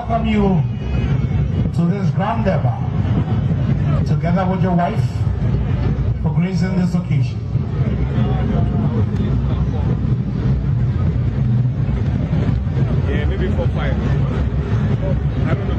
welcome you to this grand durbar, together with your wife, for gracing this occasion. Yeah, maybe 4-5. I don't know.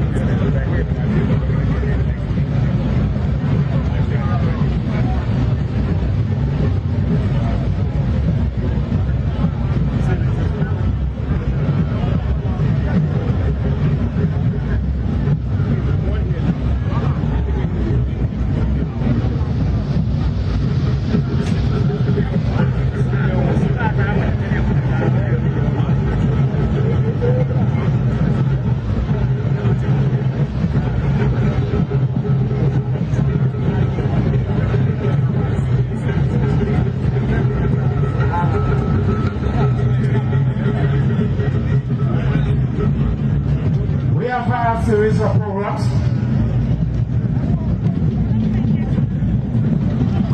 Series of programs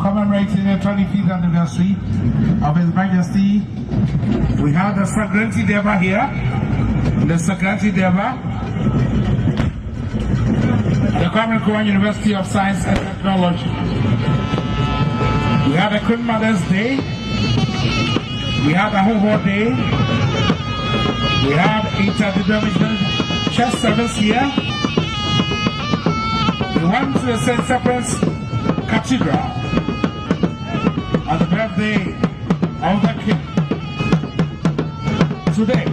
commemorating the 25th anniversary of His Majesty. We have the Sagrantee Durbar here, the Sagrantee Durbar, the Commemoration University of Science and Technology. We have the Queen Mother's Day, we have the Hobo Day, we have interdenominational church service here. We went to the St. Cyprian's Cathedral on the birthday of the King. Today,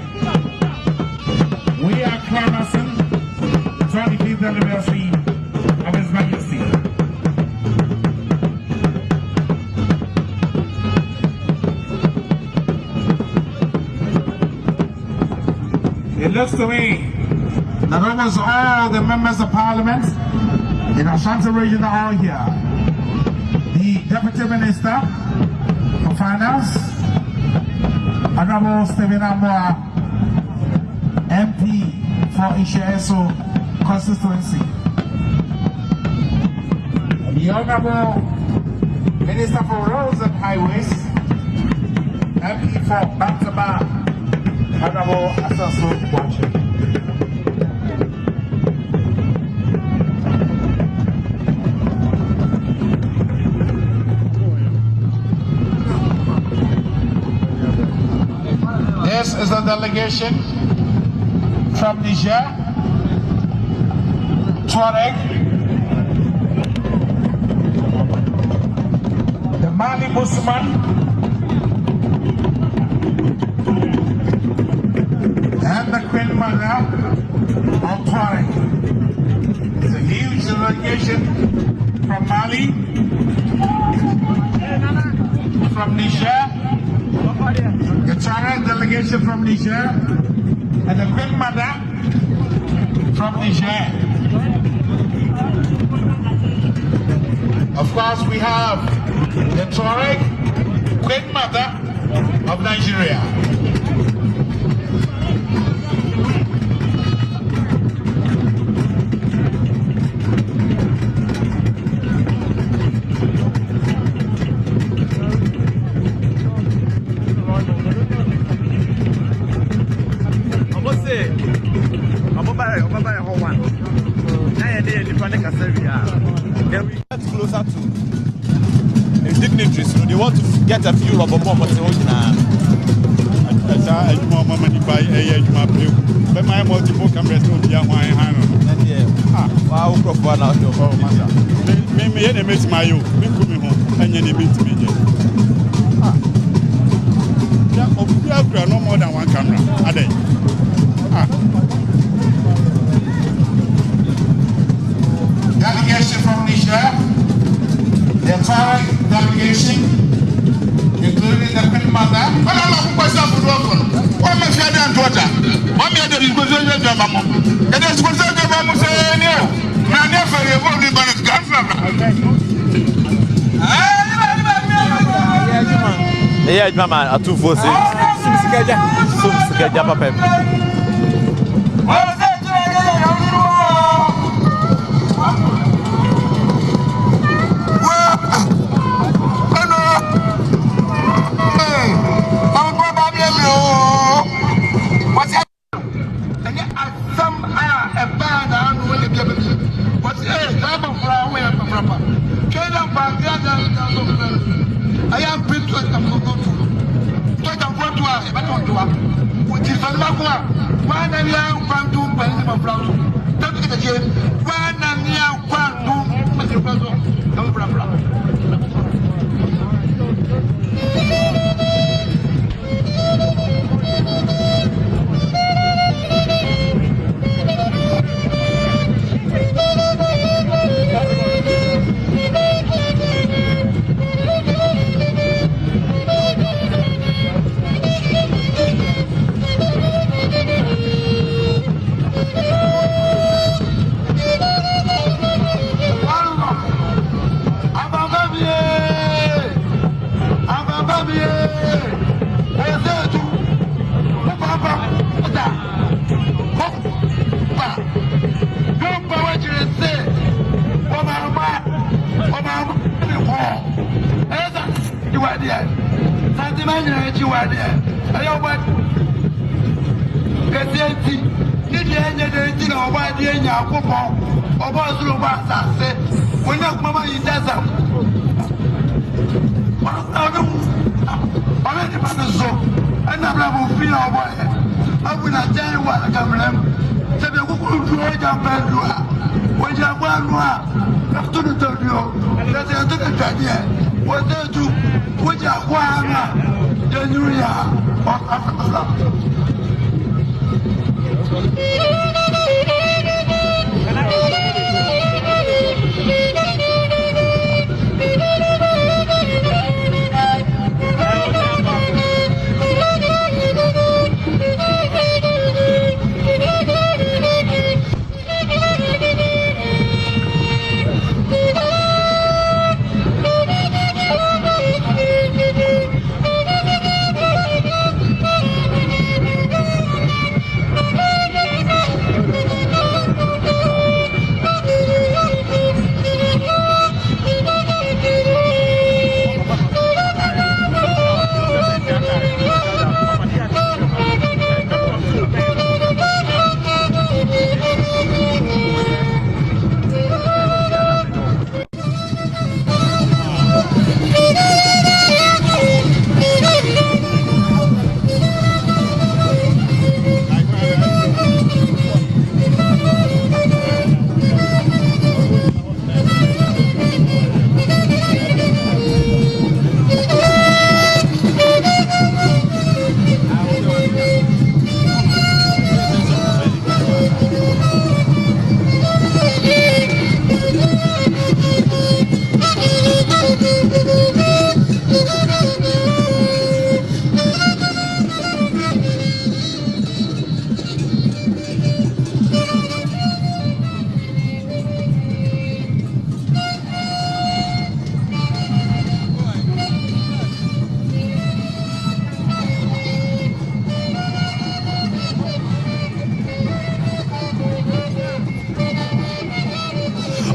we are canvassing the 25th anniversary of His Majesty. It looks to me that almost all the members of Parliament in Ashanti region are all here. The Deputy Minister for Finance, Honorable Stephen Amoa, MP for Isheso constituency. The Honorable Minister for Roads and Highways, MP for Bantaba, Honorable Asaso Wache. This is a delegation from Niger, Tuareg, the Mali Musman, and the Queen Mother of Tuareg. It's a huge delegation from Mali, from Niger, the Tuareg delegation from Niger, and the Queen Mother from Niger. Of course, we have the Tuareg Queen Mother of Nigeria. Then we get closer to the dignitaries, so they want to get a few of them more. But my multiple cameras don't be a wine hand. Wow, maybe any miss my you, me coming home, and you meet me. Yeah, no more than one camera, are they? Delegation from Niger, the Tuareg delegation, including the Queen Mother. Yeah, Mama, a 246.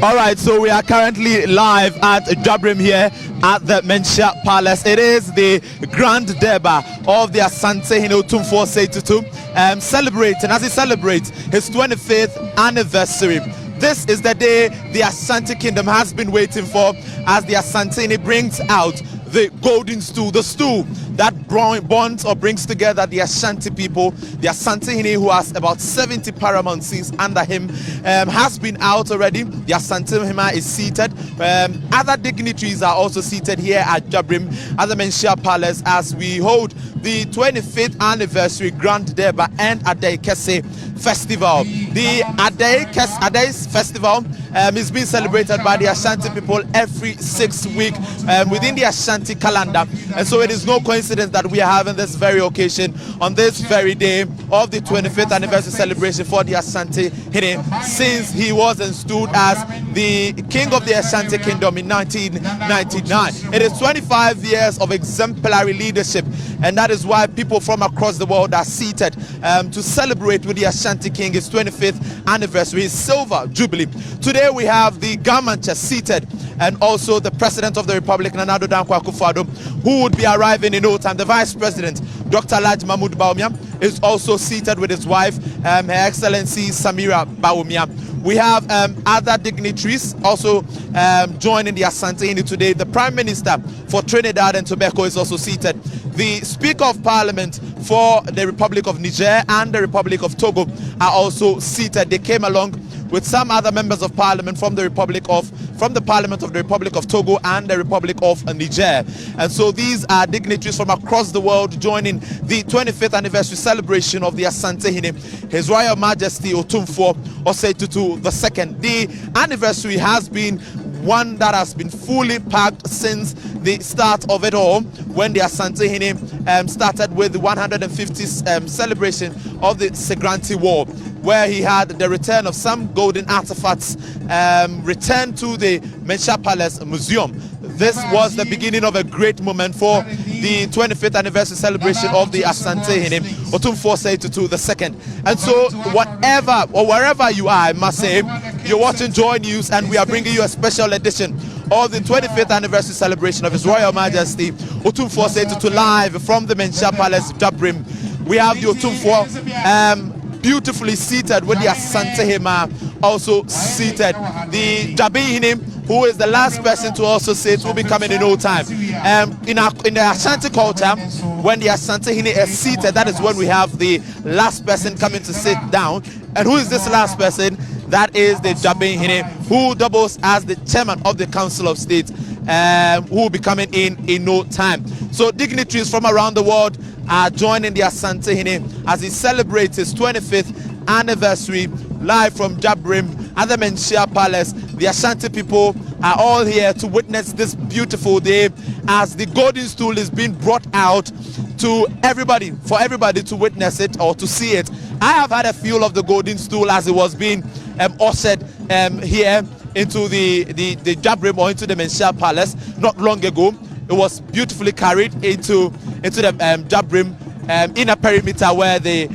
All right, so we are currently live at Jabrim here at the Manhyia Palace. It is the Grand Durbar of the Asante Hene Otumfuo Seitutu celebrating, as he celebrates his 25th anniversary. This is the day the Asante Kingdom has been waiting for, as the Asante Hene brings out the golden stool, the stool that bonds or brings together the Ashanti people. The Asante Hene, who has about 70 paramountcies under him, has been out already. The Asante Hene is seated. Other dignitaries are also seated here at Jabrim at the Manhyia Palace as we hold the 25th anniversary Grand Durbar and Adai Kese Festival. The Adai Festival is being celebrated by the Ashanti people every 6 weeks within the Ashanti calendar, and so it is no coincidence that we are having this very occasion on this very day of the 25th anniversary celebration for the Asante Hene, since he was installed as the king of the Ashanti Kingdom in 1999. It is 25 years of exemplary leadership, and that is why people from across the world are seated to celebrate with the Ashanti King his 25th anniversary, his silver jubilee. Today we have the Gamancha seated, and also the President of the Republic, Nana Addo Dankwa Akufo-Addo, who would be arriving in no time. The Vice President, Dr. Alhaji Mahmoud Bawumia, is also seated with his wife, Her Excellency Samira Bawumia. We have other dignitaries also joining the Asante Hene today. The Prime Minister for Trinidad and Tobago is also seated. The Speaker of Parliament for the Republic of Niger and the Republic of Togo are also seated. They came along with some other members of parliament from the Parliament of the Republic of Togo and the Republic of Niger. And so these are dignitaries from across the world joining the 25th anniversary celebration of the Asante Hene, His Royal Majesty Otumfuo Osei Tutu II. The anniversary has been one that has been fully packed since the start of it all, when the Asante Hene started with the 150th celebration of the Segranti War, where he had the return of some golden artifacts returned to the Manhyia Palace Museum. This was the beginning of a great moment for the 25th anniversary celebration of the Asante Hene, Otumfuo Osei Tutu II. And so whatever or wherever you are, I must say, you're watching Joy News, and we are bringing you a special edition of the 25th anniversary celebration of His Royal Majesty Otumfuo Osei Tutu live from the Manhyia Palace, Jabrim. We have the Otumfuo beautifully seated with the Asante Hema also seated. The Jabi Hene, who is the last person to also sit, will be coming in no time. In the Ashanti culture, when the Asante Hene is seated, that is when we have the last person coming to sit down. And who is this last person? That is the Jabi Hene, who doubles as the chairman of the Council of State, who will be coming in no time. So dignitaries from around the world are joining the Asante Hene as he celebrates his 25th anniversary live from Jabrim at the Manhyia Palace. The Ashanti people are all here to witness this beautiful day as the golden stool is being brought out to everybody, for everybody to witness it or to see it. I have had a feel of the golden stool as it was being ushered here into the Jabrim or into the Manhyia Palace not long ago. It was beautifully carried into the Jabrim inner perimeter where the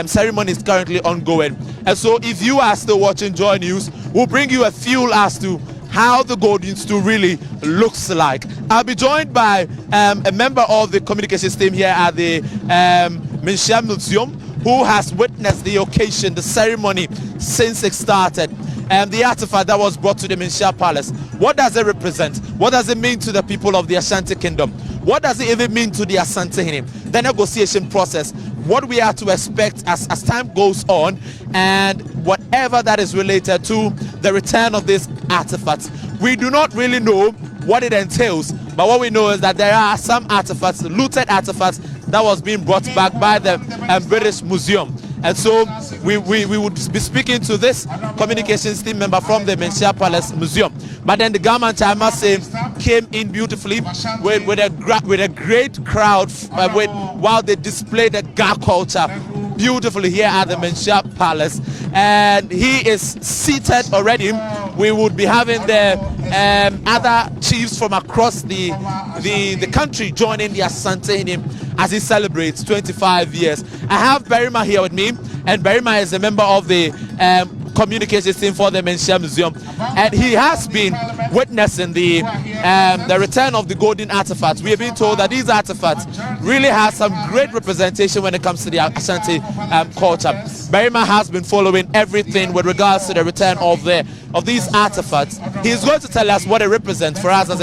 ceremony is currently ongoing. And so if you are still watching Joy News, we'll bring you a feel as to how the golden stool really looks like. I'll be joined by a member of the communications team here at the Manhyia Museum, who has witnessed the occasion, the ceremony since it started. The artifact that was brought to the Manhyia Palace. What does it represent? What does it mean to the people of the Ashanti Kingdom? What does it even mean to the Asante Hene? The negotiation process, what we are to expect as time goes on, and whatever that is related to the return of these artifacts. We do not really know what it entails, but what we know is that there are some artifacts, looted artifacts, that was being brought back by the British Museum. And so we would be speaking to this communications team member from the Manhyia Palace Museum. But then the government, I must say, came in beautifully with a great crowd while they displayed the Ga culture beautifully here at the Manhyia Palace. And he is seated already. We would be having the other chiefs from across the country joining the Asante Hene as he celebrates 25 years. I have Berima here with me, and Berima is a member of the communications team for the Manhyia Museum, and he has been witnessing the return of the golden artifacts. We have been told that these artifacts really have some great representation when it comes to the Ashanti culture. Berima has been following everything with regards to the return of these artifacts. He is going to tell us what it represents for us as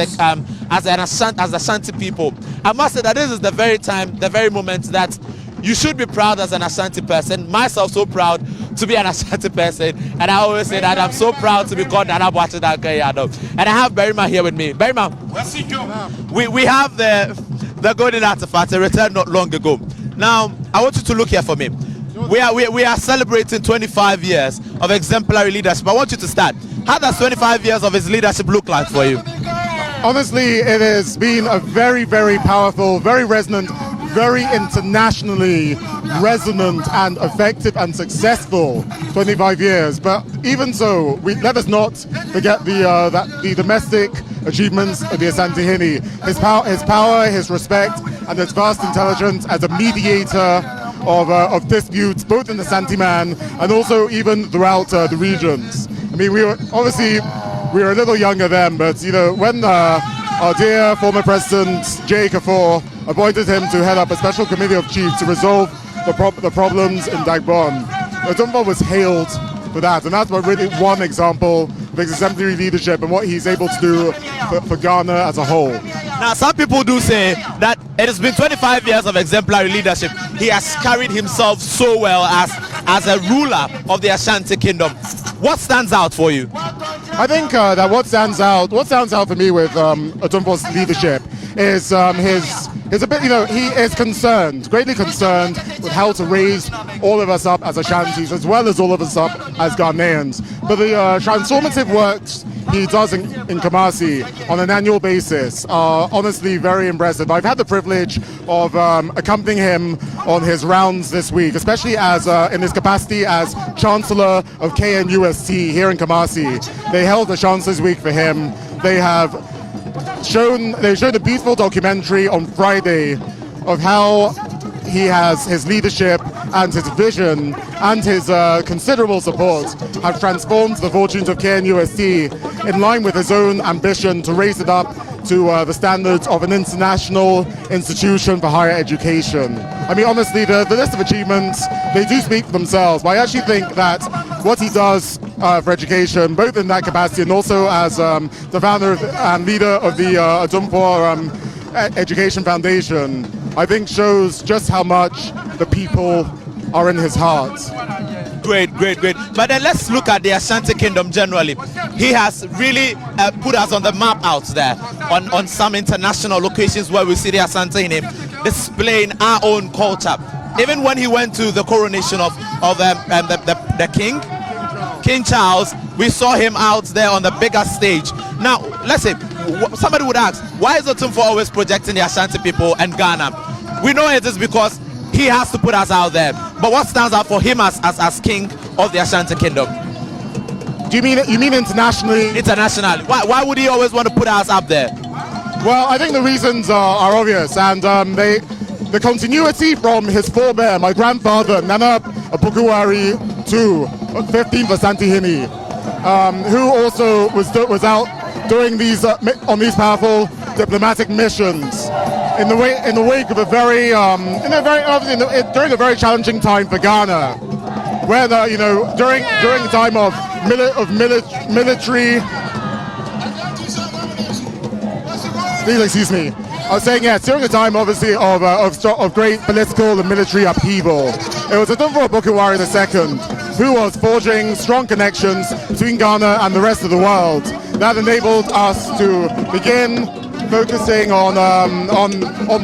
Ashanti people. I must say that this is the very moment that you should be proud as an Ashanti person. Myself, so proud to be an Ashanti person, and I always say that I'm so proud to be called Nana Bwachidakayado. And I have Berima here with me. Berima, we have the golden artifact, a return not long ago. Now, I want you to look here for me. We are celebrating 25 years of exemplary leadership. I want you to start. How does 25 years of his leadership look like for you? Honestly, it has been a very, very powerful, very resonant, very internationally resonant and effective and successful 25 years. But even so, let us not forget the domestic achievements of the Asante Hene. His power, his respect, and his vast intelligence as a mediator of disputes, both in the Santiman and also even throughout the regions. I mean, we were a little younger then, but you know, when our dear former president Jay Kafor appointed him to head up a special committee of chiefs to resolve the problems in Dagbon, Otumfuo was hailed for that, and that's really one example of his exemplary leadership and what he's able to do for Ghana as a whole. Now, some people do say that it has been 25 years of exemplary leadership. He has carried himself so well as a ruler of the Ashanti Kingdom. What stands out for you? I think that what stands out for me with Otumfuo's leadership is his a bit, he is greatly concerned with how to raise all of us up as Ashantis as well as all of us up as Ghanaians. But the transformative works he does in Kumasi on an annual basis are honestly very impressive. I've had the privilege of accompanying him on his rounds this week, especially as in his capacity as Chancellor of KNUST here in Kumasi. They held the Chancellor's Week for him. They showed a beautiful documentary on Friday of how his leadership and his vision and his considerable support have transformed the fortunes of KNUST in line with his own ambition to raise it up to the standards of an international institution for higher education. I mean, honestly, the list of achievements, they do speak for themselves, but I actually think that what he does for education, both in that capacity and also as the founder and leader of the Otumfuo Education Foundation, I think shows just how much the people are in his heart. Great. But then let's look at the Ashanti Kingdom generally. He has really put us on the map out there on some international locations where we see the Ashanti in him displaying our own culture. Even when he went to the coronation of the King Charles, we saw him out there on the bigger stage. Now, let's say somebody would ask, why is Otumfuo always projecting the Ashanti people and Ghana? We know it is because he has to put us out there. But what stands out for him as king of the Ashanti Kingdom? Do you mean internationally? Internationally. Why would he always want to put us up there? Well, I think the reasons are obvious, and the continuity from his forebear, my grandfather Nana Apukuwari II, 15th Asantehene, who also was out doing these on these powerful diplomatic missions in the wake of during a very challenging time for Ghana, where during the time of military. Please excuse me. I was saying, yes, during a time obviously of great political and military upheaval. It was Otumfuo Apukuwari II who was forging strong connections between Ghana and the rest of the world that enabled us to begin focusing on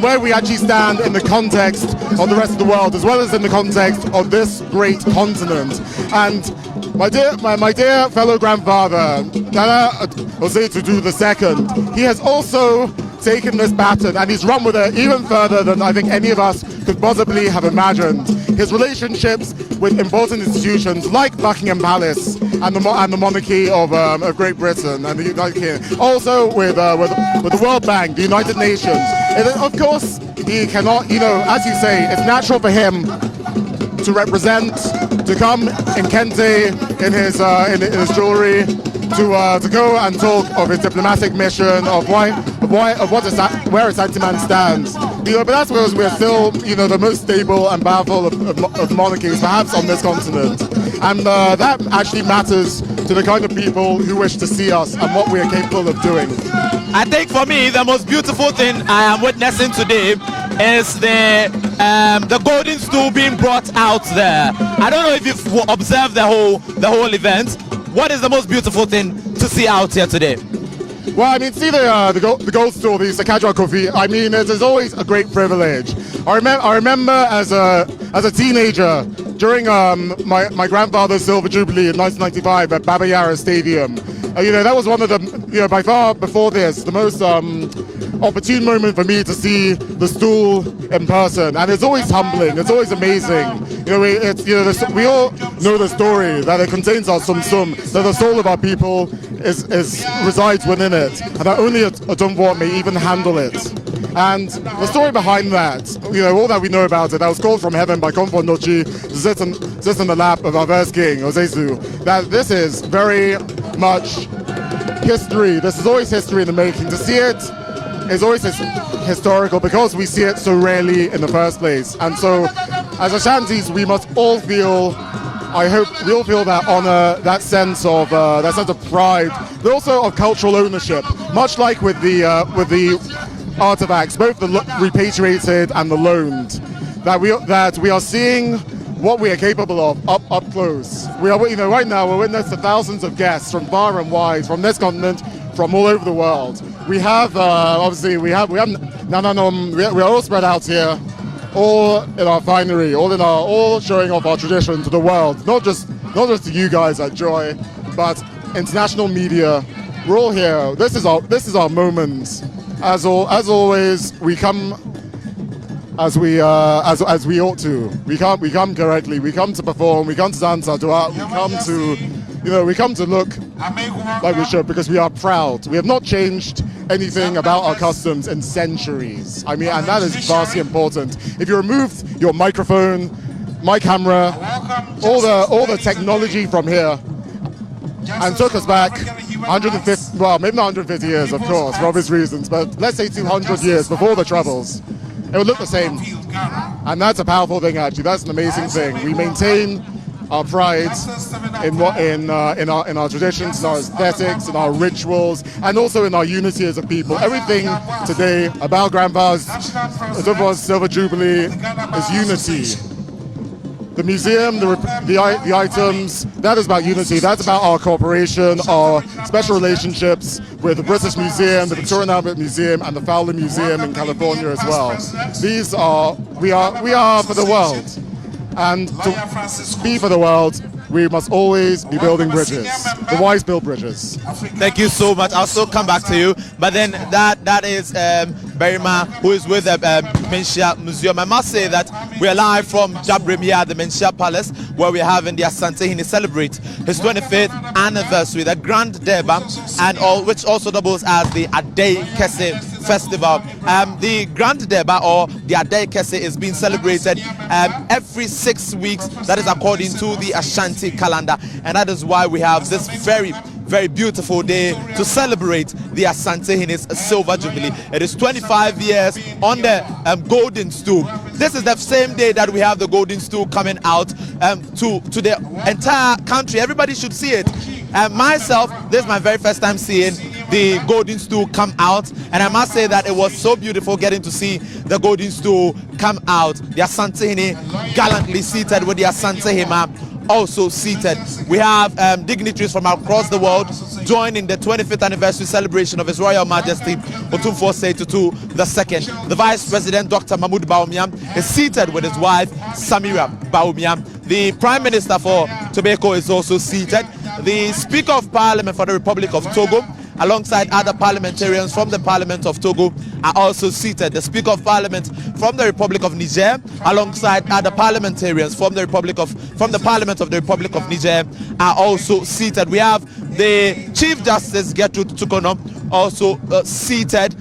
where we actually stand in the context of the rest of the world, as well as in the context of this great continent. And my dear fellow grandfather, Nana Osetutu II, he has also taken this baton and he's run with it even further than I think any of us could possibly have imagined. His relationships with important institutions like Buckingham Palace and the monarchy of Great Britain and the United Kingdom, also with the World Bank, the United Nations. And of course, he cannot, as you say, it's natural for him to represent, to come in kente, in his jewelry, to go and talk of his diplomatic mission, of where Asanteman stands. But that's where we're still, the most stable and powerful of monarchies, perhaps on this continent. And that actually matters to the kind of people who wish to see us and what we are capable of doing. I think for me, the most beautiful thing I am witnessing today is the golden stool being brought out there. I don't know if you've observed the whole event. What is the most beautiful thing to see out here today? Well, I mean, see the gold stool, the Sakajwa Kofi. I mean, it is always a great privilege. I remember as a teenager during my grandfather's Silver Jubilee in 1995 at Baba Yara Stadium. That was one of the, by far before this, the most opportune moment for me to see the stool in person, and it's always humbling. It's always amazing. We all know the story that it contains our sum, that the soul of our people resides within it, and that only Otumfuo may even handle it. And the story behind that, all that we know about it, that was called from heaven by Komfo Nochi to sit in the lap of our first king, Ozesu, that this is very much history. This is always history in the making. To see it is always historical because we see it so rarely in the first place. And so, as Ashantis, we must all feel, I hope we all feel that honor, that sense of pride, but also of cultural ownership. Much like with the artifacts, both the repatriated and the loaned, that we are seeing what we are capable of up close. We are, right now we're witness to thousands of guests from far and wide, from this continent, from all over the world. We have obviously we are all spread out here, all in our finery, all showing off our tradition to the world. Not just to you guys at Joy, but international media. We're all here. This is our moment. As always, we come as we ought to. We come correctly. We come to perform. We come to dance our dua. We come to look like we should, because we are proud. We have not changed anything about our customs in centuries. I mean, and that is vastly important. If you removed your microphone, my camera, all the technology from here, and took us back 150, well, maybe not 150 years, of course, for obvious reasons, but let's say 200 years before the Troubles, it would look the same. And that's a powerful thing, actually. That's an amazing thing. We maintain our pride in our traditions, in our aesthetics, in our rituals, and also in our unity as a people. Everything today about Grandpa's Silver Jubilee is unity. The museum, the items, that is about unity. That's about our cooperation, our special relationships with the British Museum, the Victorian Albert Museum, and the Fowler Museum in California as well. We are for the world. And to be for the world, we must always be building bridges. The wise build bridges. Thank you so much. I'll still come back to you. But then that is Berima, who is with the Manhyia Museum. I must say that we are live from Jabrim here at the Manhyia Palace, where we are having the Asante Hene celebrate his 25th anniversary, the Grand Durbar, and which also doubles as the Adei Kese Festival. The Grand Durbar, or the Adei Kese, is being celebrated every 6 weeks. That is according to the Ashanti calendar, and that is why we have this very, very beautiful day to celebrate the Asante Hene's Silver Jubilee. It is 25 years on the Golden Stool. This is the same day that we have the Golden Stool coming out to the entire country. Everybody should see it. Myself, this is my very first time seeing the Golden Stool come out, and I must say that it was so beautiful getting to see the Golden Stool come out. The Asante Hene gallantly seated with the Asante Hema also seated. We have dignitaries from across the world joining the 25th anniversary celebration of His Royal Majesty Otumfuo Osei Tutu II. The Vice President, Dr. Mahmoud Bawumia, is seated with his wife, Samira Bawumia. The Prime Minister for Tobago is also seated. The Speaker of Parliament for the Republic of Togo, alongside other parliamentarians from the Parliament of Togo, are also seated. The Speaker of Parliament from the Republic of Niger, alongside other parliamentarians from the Parliament of the Republic of Niger, are also seated. We have the Chief Justice Gertrude Tukono also seated.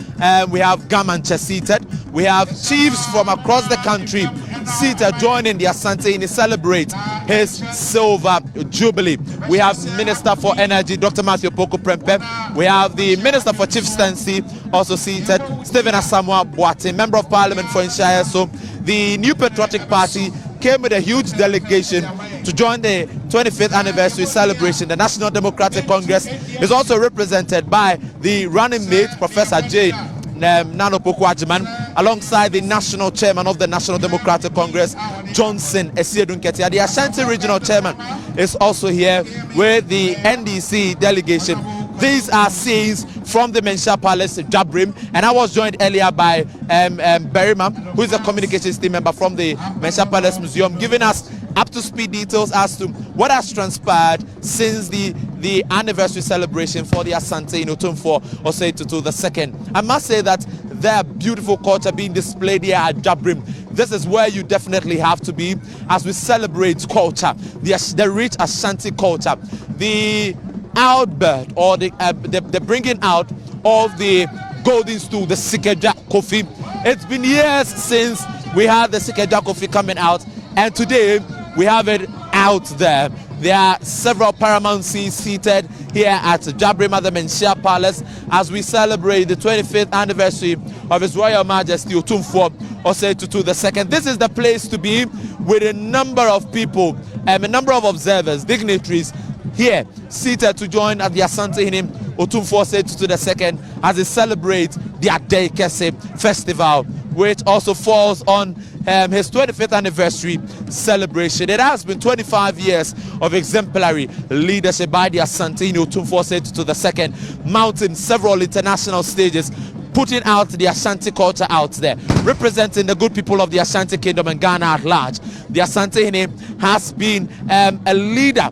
We have Gamanche seated. We have chiefs from across the country seated, joining the Asante Hene celebrate his Silver Jubilee. We have Minister for Energy, Dr. Matthew Poko Prempe. We have the Minister for Chieftaincy also seated, Stephen Asamoah Boate, Member of Parliament for Manhyia. So the New Patriotic Party came with a huge delegation to join the 25th anniversary celebration. The National Democratic Congress is also represented by the running mate, Professor Jane Nano Pokwajiman, alongside the national chairman of the National Democratic Congress, Johnson Esiedun Ketia. The Ashanti Regional Chairman is also here with the NDC delegation. These are scenes from the Manhyia Palace, Jabrim, and I was joined earlier by Berima, who is a communications team member from the Manhyia Palace Museum, giving us up-to-speed details as to what has transpired since the anniversary celebration for the Asante Hene Otumfuo Osei Tutu II. I must say that there are beautiful culture being displayed here at Jabrim. This is where you definitely have to be as we celebrate culture, the rich Ashanti culture, the outbirth, or the bringing out of the Golden Stool, the Sikeja Kofi. It's been years since we had the Sikeja Kofi coming out, and today we have it out there. There are several paramount scenes seated here at Jabrim at the Manhyia Palace as we celebrate the 25th anniversary of His Royal Majesty Otumfuo Osei Tutu II. This is the place to be, with a number of people, a number of observers, dignitaries, here, seated to join at the Asante Hene Otumfuo Tutu II as they celebrate the Adei Kese festival, which also falls on his 25th anniversary celebration. It has been 25 years of exemplary leadership by the Asante Hene Otumfuo Tutu II, mounting several international stages, putting out the Ashanti culture out there, representing the good people of the Ashanti Kingdom and Ghana at large. The Asante Hene has been a leader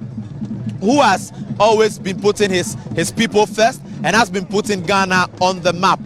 who has always been putting his people first and has been putting Ghana on the map.